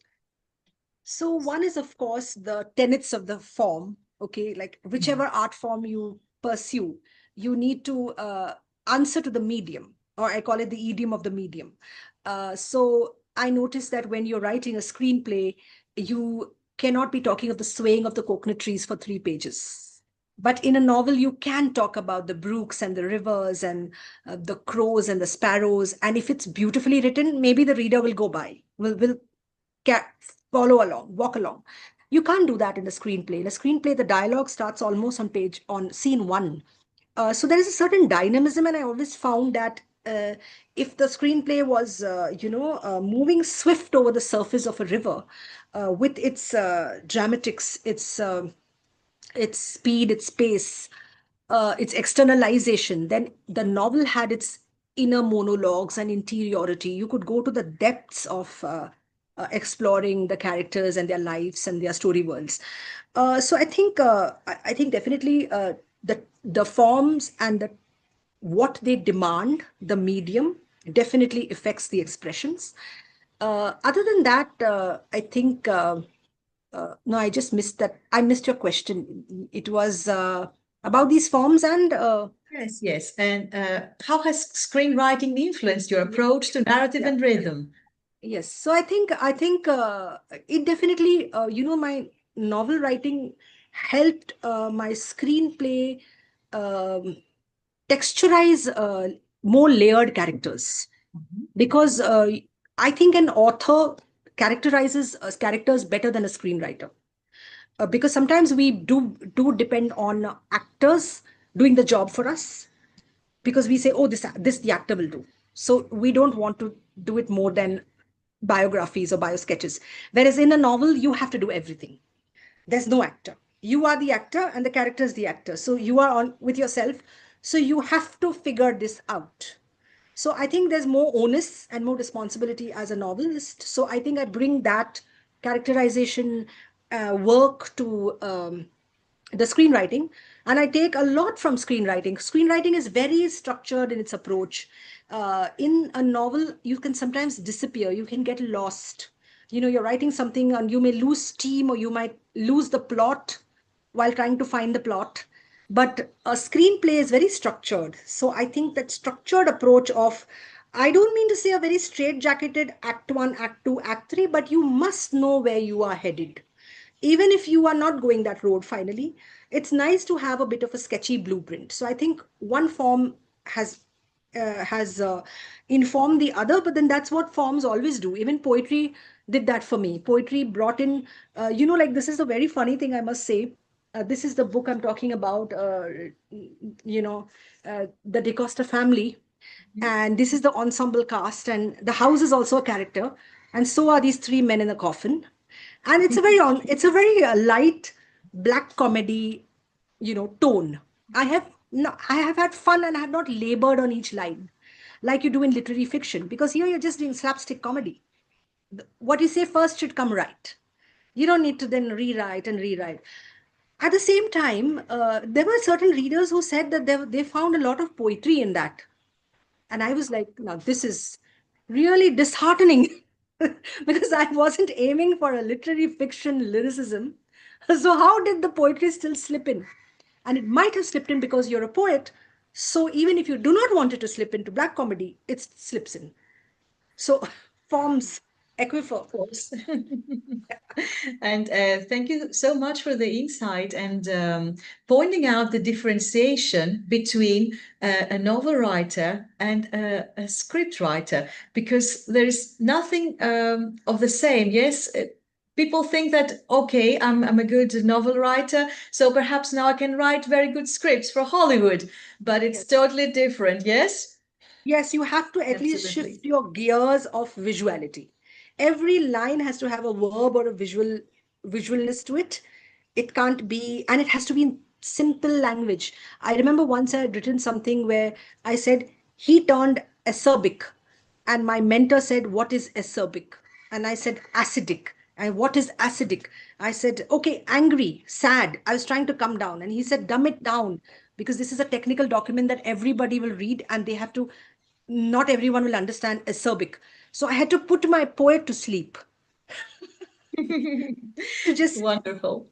So one is, of course, the tenets of the form. Okay, like whichever art form you pursue, you need to answer to the medium, or I call it the idiom of the medium. So I noticed that when you're writing a screenplay, you cannot be talking of the swaying of the coconut trees for 3 pages. But in a novel, you can talk about the brooks and the rivers and the crows and the sparrows. And if it's beautifully written, maybe the reader will go by, will ca- follow along, walk along. You can't do that in a screenplay. In a screenplay, the dialogue starts almost on scene one. So there is a certain dynamism, and I always found that if the screenplay was, moving swift over the surface of a river, with its dramatics, its speed, its pace, its externalization, then the novel had its inner monologues and interiority. You could go to the depths of exploring the characters and their lives and their story worlds. So I think definitely the forms and what they demand, the medium, definitely affects the expressions. Other than that, I think. No, I just missed that. I missed your question. It was about these forms and Yes, yes. And how has screenwriting influenced your approach to narrative yeah, and rhythm? yes. So I think it definitely, my novel writing helped my screenplay um, texturize more layered characters, Mhm. because I think an author characterizes characters better than a screenwriter, because sometimes we do depend on actors doing the job for us, because we say, oh, this the actor will do, so we don't want to do it more than biographies or bio sketches. Whereas in a novel you have to do everything. There's no actor. You are the actor and the character is the actor, so you are on with yourself, so you have to figure this out. So I think there's more onus and more responsibility as a novelist. So I think I bring that characterization work to the screenwriting, and I take a lot from screenwriting. Screenwriting is very structured in its approach. In a novel, you can sometimes disappear, you can get lost. You're writing something and you may lose steam, or you might lose the plot while trying to find the plot. But a screenplay is very structured. So I think that structured approach of, I don't mean to say a very straight jacketed act one, act two, act three, but you must know where you are headed. Even if you are not going that road finally, it's nice to have a bit of a sketchy blueprint. So I think one form has informed the other, but then that's what forms always do. Even poetry did that for me. Poetry brought in, like, this is a very funny thing I must say. This is the book I'm talking about, the DeCosta family. Mhm. And this is the ensemble cast, and the house is also a character. And so are these three men in the coffin. And it's a very light black comedy, tone. I have had fun, and I have not labored on each line like you do in literary fiction, because here you're just doing slapstick comedy. What you say first should come right. You don't need to then rewrite and rewrite. At the same time, there were certain readers who said that they found a lot of poetry in that. And I was like, now this is really disheartening, because I wasn't aiming for a literary fiction lyricism. So, how did the poetry still slip in? And it might have slipped in because you're a poet. So, even if you do not want it to slip into black comedy, it slips in. So, forms, aquifer. Of course. And thank you so much for the insight and pointing out the differentiation between a novel writer and a script writer, because there is nothing of the same. Yes, people think that, okay, I'm a good novel writer, so perhaps now I can write very good scripts for Hollywood, but it's Yes. totally different. Yes, Yes, you have to at least absolutely. shift your gears of visuality. Every line has to have a verb or a visualness to it. It can't be, and it has to be in simple language. I remember once I had written something where I said, he turned acerbic. And my mentor said, what is acerbic? And I said, acidic. And what is acidic? I said, okay, angry, sad. I was trying to come down. And he said, dumb it down, because this is a technical document that everybody will read, and they have to, not everyone will understand acerbic. So I had to put my poet to sleep to just. Wonderful.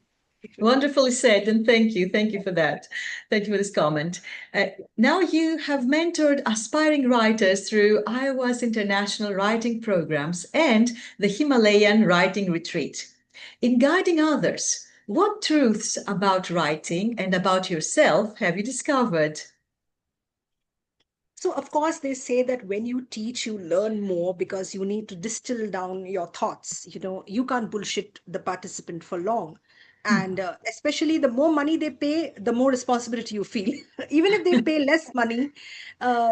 Wonderfully said, and thank you. Thank you for that. Thank you for this comment. Uh, Now you have mentored aspiring writers through Iowa's international writing programs and the Himalayan Writing Retreat. In guiding others, what truths about writing and about yourself have you discovered? So, of course, they say that when you teach, you learn more, because you need to distill down your thoughts. You can't bullshit the participant for long. And especially the more money they pay, the more responsibility you feel. Even if they pay less money,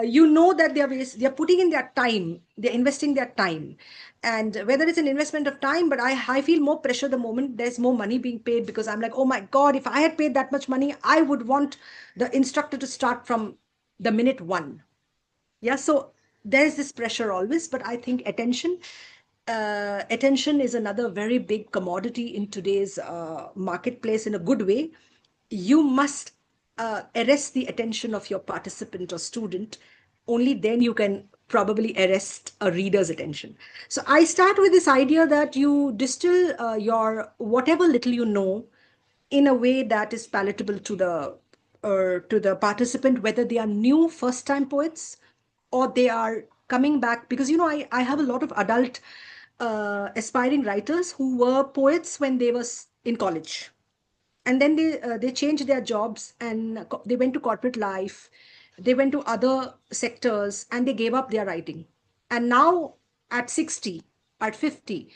you know that they're putting in their time, they're investing their time. And whether it's an investment of time, but I feel more pressure the moment there's more money being paid, because I'm like, oh my God, if I had paid that much money, I would want the instructor to start from the minute one. Yeah, so there's this pressure always, but I think attention is another very big commodity in today's marketplace in a good way. You must arrest the attention of your participant or student. Only then you can probably arrest a reader's attention. So I start with this idea that you distill your whatever little you know in a way that is palatable to the participant, whether they are new first time poets or they are coming back. Because I have a lot of adult aspiring writers who were poets when they was in college, and then they changed their jobs and they went to corporate life, they went to other sectors, and they gave up their writing. And now at 60, at 50,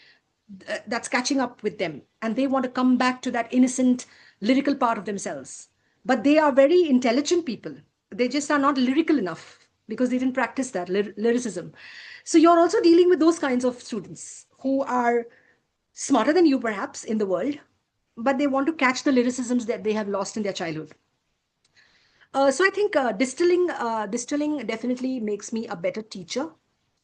that's catching up with them, and they want to come back to that innocent lyrical part of themselves. But they are very intelligent people, they just are not lyrical enough because they didn't practice that lyricism. So you're also dealing with those kinds of students who are smarter than you perhaps in the world, but they want to catch the lyricisms that they have lost in their childhood. So I think distilling definitely makes me a better teacher.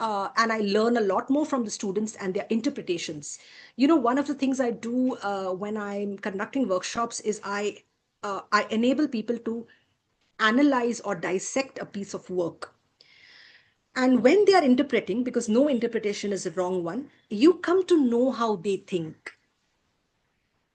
And I learn a lot more from the students and their interpretations. One of the things I do when I'm conducting workshops is I enable people to analyze or dissect a piece of work. And when they are interpreting, because no interpretation is a wrong one, you come to know how they think.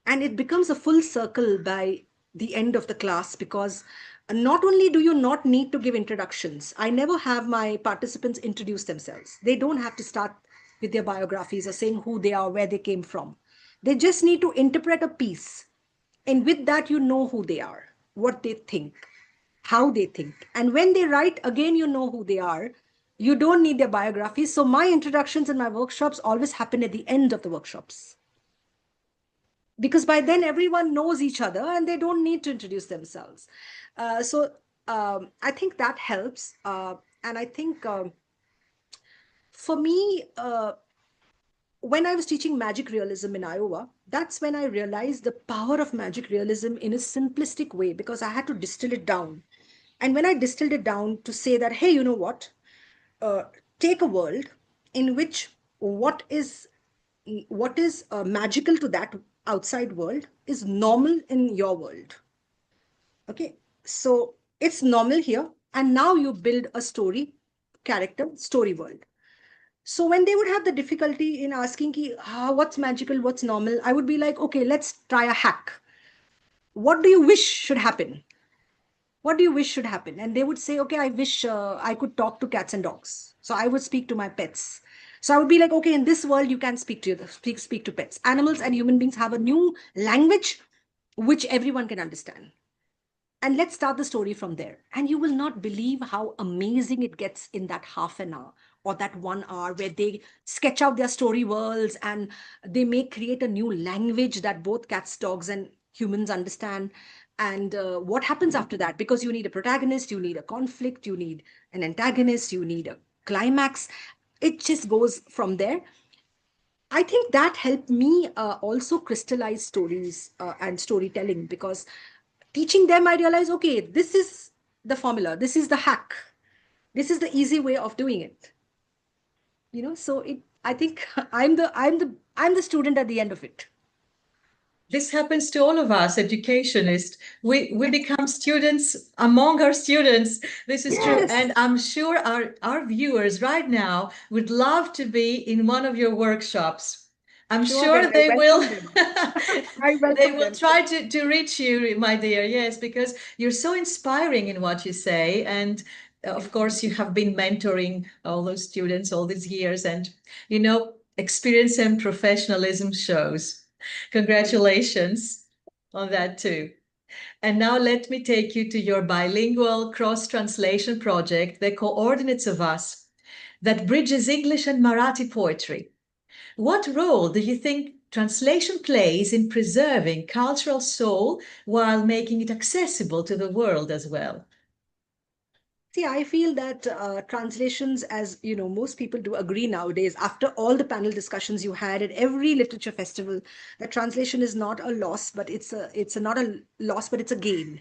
And it becomes a full circle by the end of the class, because not only do you not need to give introductions, I never have my participants introduce themselves. They don't have to start with their biographies or saying who they are, where they came from. They just need to interpret a piece. And with that, you know who they are, what they think, how they think. And when they write, again, you know who they are. You don't need their biographies. So my introductions and my workshops always happen at the end of the workshops, because by then everyone knows each other and they don't need to introduce themselves. So I think that helps. And I think for me, when I was teaching magic realism in Iowa, that's when I realized the power of magic realism in a simplistic way, because I had to distill it down. And when I distilled it down to say that, hey, you know what? Uh, Take a world in which what is magical to that outside world is normal in your world. Okay, so it's normal here, and now you build a story, character, story world. So when they would have the difficulty in asking ki, what's magical, what's normal, I would be like, okay, let's try a hack. What do you wish should happen? What do you wish should happen? And they would say, okay, I wish I could talk to cats and dogs. So I would speak to my pets. So I would be like, okay, in this world, you can speak to pets. Animals and human beings have a new language which everyone can understand. And let's start the story from there. And you will not believe how amazing it gets in that half an hour or that 1 hour, where they sketch out their story worlds and they may create a new language that both cats, dogs, and humans understand. And what happens after that? Because you need a protagonist, you need a conflict, you need an antagonist, you need a climax. It just goes from there. I think that helped me also crystallize stories and storytelling, because teaching them, I realized, okay, this is the formula, this is the hack, this is the easy way of doing it. So I think I'm the student at the end of it. This happens to all of us educationists. We become students among our students. This is true. Yes. And I'm sure our viewers right now would love to be in one of your workshops. I'm sure Then they I will welcome them. I they welcome will them. try to reach you, my dear. Yes, because you're so inspiring in what you say. And of course, you have been mentoring all those students all these years, and experience and professionalism shows. Congratulations on that too. And now let me take you to your bilingual cross-translation project, The Coordinates of Us, that bridges English and Marathi poetry. What role do you think translation plays in preserving cultural soul while making it accessible to the world as well? See, I feel that translations, as you know, most people do agree nowadays, after all the panel discussions you had at every literature festival, that translation is not a loss, but not a loss, but it's a gain.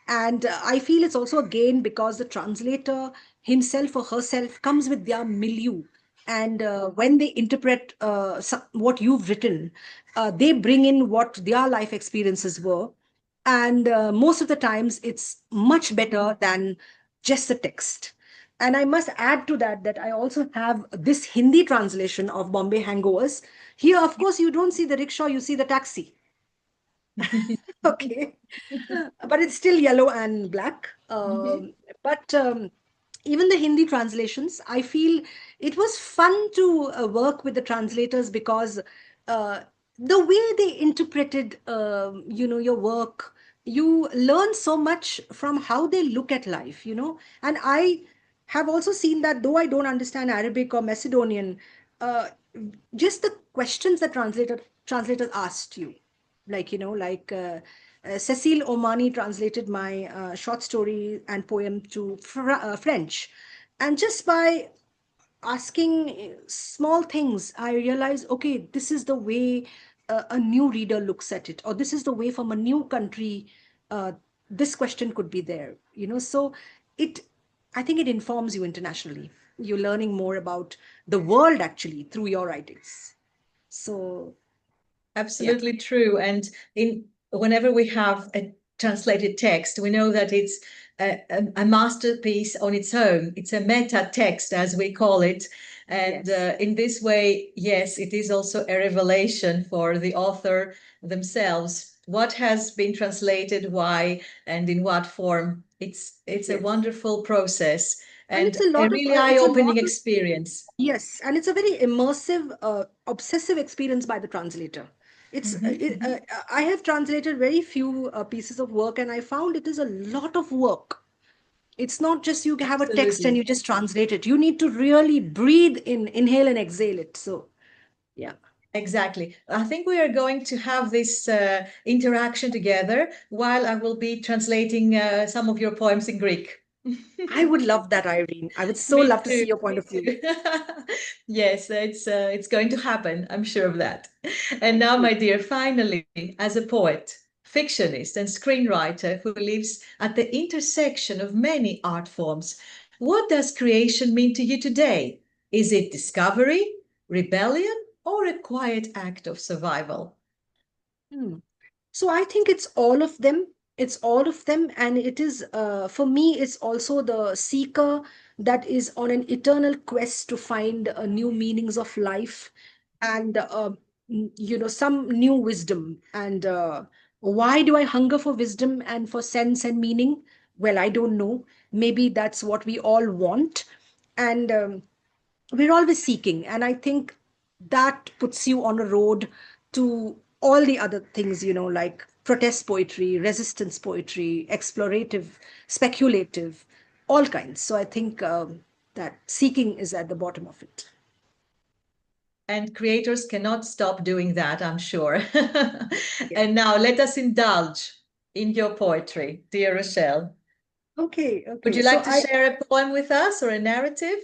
And I feel it's also a gain because the translator himself or herself comes with their milieu. And when they interpret what you've written, they bring in what their life experiences were, and most of the times it's much better than just the text. And I must add to that that I also have this Hindi translation of Bombay Hangovers. Here, of course, you don't see the rickshaw, you see the taxi. Okay. But it's still yellow and black. But even the Hindi translations, I feel it was fun to work with the translators because uh, the way they interpreted, your work, you learn so much from how they look at life, And I have also seen that though I don't understand Arabic or Macedonian, uh, just the questions that translators asked you, Cecile Omani translated my short story and poem to French, and just by asking small things, I realized, okay, this is the way a new reader looks at it, or this is the way from a new country uh, this question could be there, So it, I think it informs you internationally. You're learning more about the world actually through your writings. So yeah. Absolutely true. And in whenever we have a translated text, we know that it's a masterpiece on its own. It's a meta text, as we call it. And Yes. in this way, yes, it is also a revelation for the author themselves. What has been translated, why, and in what form? It's a Yes. wonderful process And and a really eye-opening experience. yes, and it's a very immersive, obsessive experience by the translator. I have translated very few pieces of work, and I found it is a lot of work. It's not just you have a text and Absolutely. you just translate it. You need to really breathe in, inhale and exhale it. So, yeah. Exactly. I think we are going to have this interaction together while I will be translating some of your poems in Greek. I would love that, Irene. I would so Me love to too. see your point Me of view. too. Yes, it's going to happen. I'm sure of that. And now, my dear, finally, as a poet, fictionist, and screenwriter who lives at the intersection of many art forms, what does creation mean to you today? Is it discovery, rebellion, or a quiet act of survival? Hmm. So I think it's all of them. It's all of them. And it is, for me, it's also the seeker that is on an eternal quest to find new meanings of life and, some new wisdom. And why do I hunger for wisdom and for sense and meaning? Well, I don't know. Maybe that's what we all want. And we're always seeking, and I think that puts you on a road to all the other things, like protest poetry, resistance poetry, explorative, speculative, all kinds. So I think that seeking is at the bottom of it. And creators cannot stop doing that, I'm sure. Yeah. And now let us indulge in your poetry, dear Rochelle. Okay, Would okay. you So like to share a poem with us or a narrative?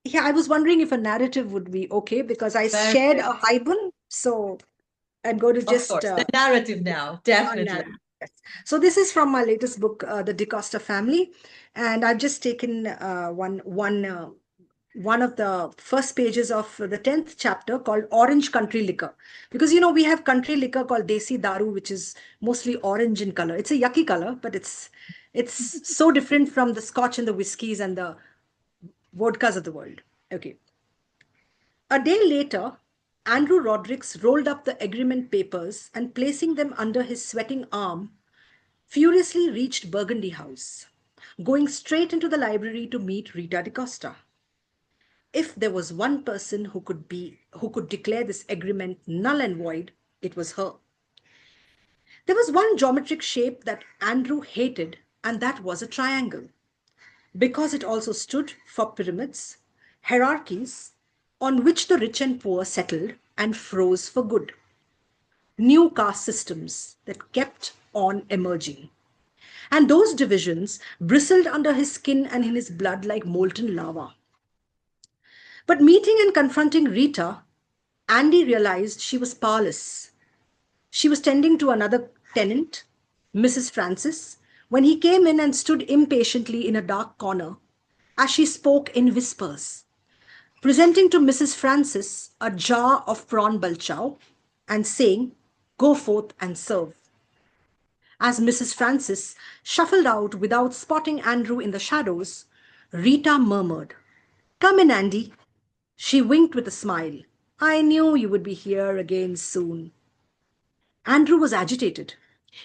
yeah, I was wondering if a narrative would be okay because I shared a Perfect. haibun. So I'm going to Of just course. The narrative now, definitely. Yes. So this is from my latest book, The DeCosta Family, and I've just taken one of the first pages of the 10th chapter called Orange Country Liquor, because we have country liquor called Desi Daru, which is mostly orange in color. It's a yucky color, but it's so different from the Scotch and the whiskies and the vodkas of the world. Okay. A day later, Andrew Rodericks rolled up the agreement papers and, placing them under his sweating arm, furiously reached Burgundy House, going straight into the library to meet Rita DaCosta. If there was one person who could declare this agreement null and void, it was her. There was one geometric shape that Andrew hated, and that was a triangle, because it also stood for pyramids, hierarchies on which the rich and poor settled and froze for good. new caste systems that kept on emerging. And those divisions bristled under his skin and in his blood like molten lava. But meeting and confronting Rita, Andy realized she was powerless. She was tending to another tenant, Mrs. Francis, when he came in and stood impatiently in a dark corner as she spoke in whispers, presenting to Mrs. Francis a jar of prawn balchow and saying, "Go forth and serve." As Mrs. Francis shuffled out without spotting Andrew in the shadows, Rita murmured, "Come in, Andy." She winked with a smile. "I knew you would be here again soon." Andrew was agitated.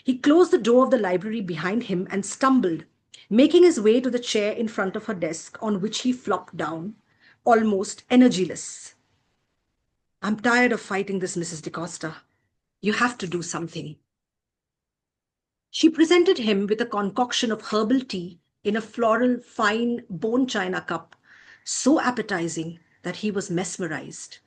He closed the door of the library behind him and stumbled, making his way to the chair in front of her desk, on which he flopped down, almost energyless. "I'm tired of fighting this, Mrs. DeCosta. You have to do something." She presented him with a concoction of herbal tea in a floral, fine bone china cup, so appetizing that he was mesmerized.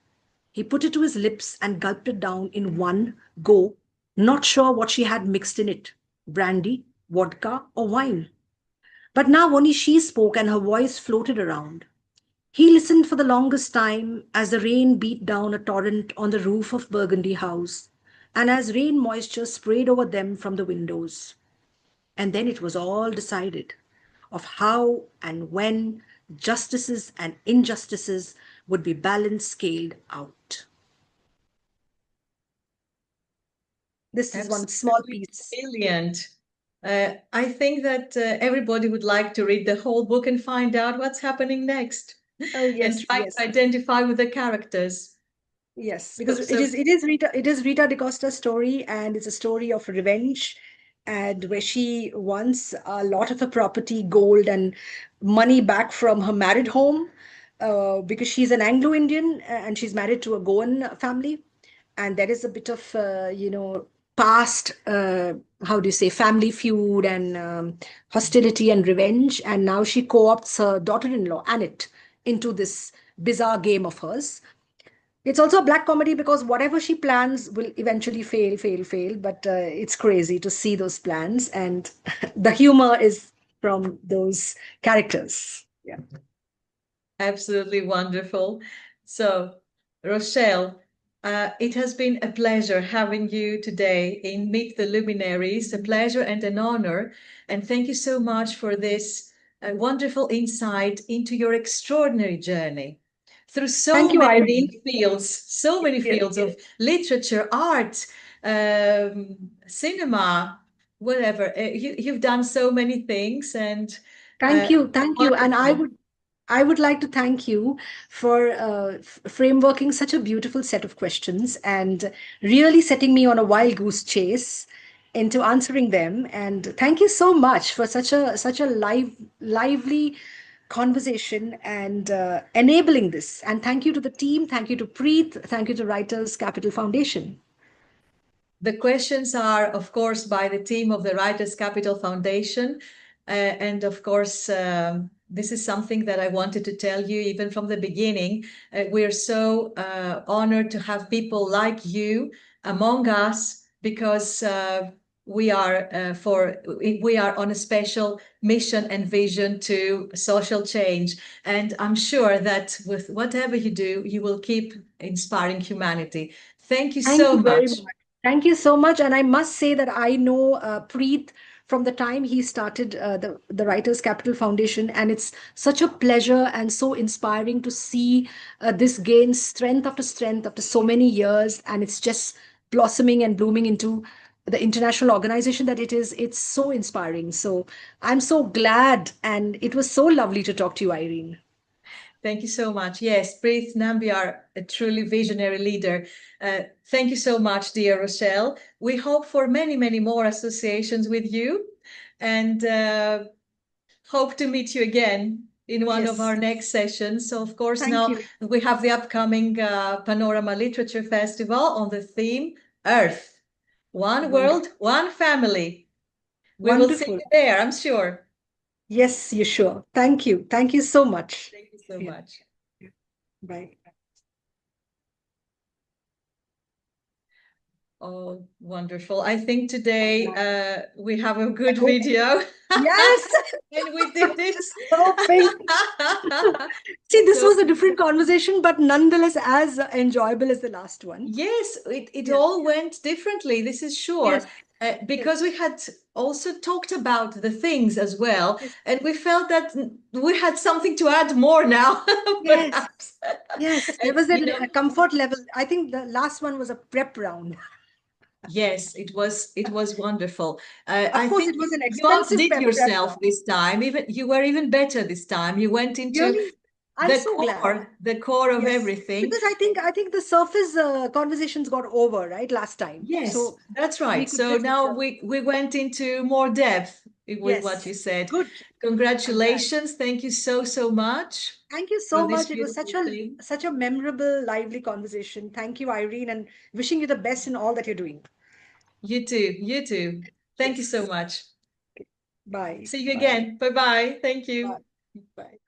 He put it to his lips and gulped it down in one go, not sure what she had mixed in it, brandy, vodka, or wine. But now only she spoke and her voice floated around. He listened for the longest time as the rain beat down a torrent on the roof of Burgundy House, and as rain moisture sprayed over them from the windows. And then it was all decided of how and when justices and injustices would be balanced, scaled out. This is one small piece. Brilliant. I think that everybody would like to read the whole book and find out what's happening next. Oh yes, And try yes, to identify with the characters. yes. So, Because it is Rita DaCosta's story, and it's a story of revenge, and where she wants a lot of her property, gold and money back from her married home, because she's an Anglo-Indian and she's married to a Goan family, and there is a bit of past, how do you say, family feud and hostility and revenge, and now she co-opts her daughter-in-law Annette into this bizarre game of hers. It's also a black comedy because whatever she plans will eventually fail, fail, fail. But it's crazy to see those plans, and the humor is from those characters. Yeah. absolutely wonderful. So, Rochelle, it has been a pleasure having you today in Meet the Luminaries, a pleasure and an honor. And thank you so much for this wonderful insight into your extraordinary journey through Thank you, Irene. so many Yes. fields of literature, art, cinema, whatever. You've done so many things, and Thank you, thank you. And I wonderful. would I would like to thank you for frameworking such a beautiful set of questions and really setting me on a wild goose chase into answering them. And thank you so much for such a lively conversation and enabling this. And thank you to the team. Thank you to Preet. Thank you to Writers Capital Foundation. The questions are, of course, by the team of the Writers Capital Foundation. And of course, this is something that I wanted to tell you even from the beginning. We're so honored to have people like you among us because we are we are on a special mission and vision to social change. And I'm sure that with whatever you do, you will keep inspiring humanity. Thank you Thank so you very much. much. Thank you so much. And I must say that I know Preet from the time he started the Writers Capital Foundation. And it's such a pleasure and so inspiring to see this gain strength after so many years. And it's just blossoming and blooming into the international organization that it is. It's so inspiring. So I'm so glad. And it was so lovely to talk to you, Irene. Thank you so much. Yes, Preet Nambiar, a truly visionary leader. Thank you so much, dear Rochelle. We hope for many, many more associations with you and hope to meet you again in one of our Yes. next sessions. So, of course, Thank now you. we have the upcoming Panorama Literature Festival on the theme Earth. One Wonderful. world, one family. We will see Wonderful. you there, I'm sure. Yes, you sure. Thank you. Thank you so much. Thank you so Yeah. much. Bye. Oh, wonderful. I think today we have a good I hope. video. Yes. And we did it. Hoping. See, this So was a different conversation, but nonetheless as enjoyable as the last one. yes, it Yes. all went differently, this is sure. Yes. Because we had also talked about the things as well, Yes. and we felt that we had something to add more now, Yes. perhaps. Yes. There And, was you know, a comfort level. I think the last one was a prep round. yes, it was wonderful. Of I course, think it was an you expensive outdid prep yourself round. this time. Even you were even better this time. You went into Really? I'm so glad. the core of Yes. everything. Because I think the surface conversations got over, right, last time. Yes, So that's we right. could So just now we went into more depth with what yes. you said. Good. I'm glad. Congratulations. Thank you so, so much Thank you for so this much. It was beautiful thing. such a memorable, lively conversation. Thank you, Irene, and wishing you the best in all that you're doing. You too. You too. Thank you so Yes. much. Bye. See you Bye. again. Bye-bye. Thank Bye. you. Bye.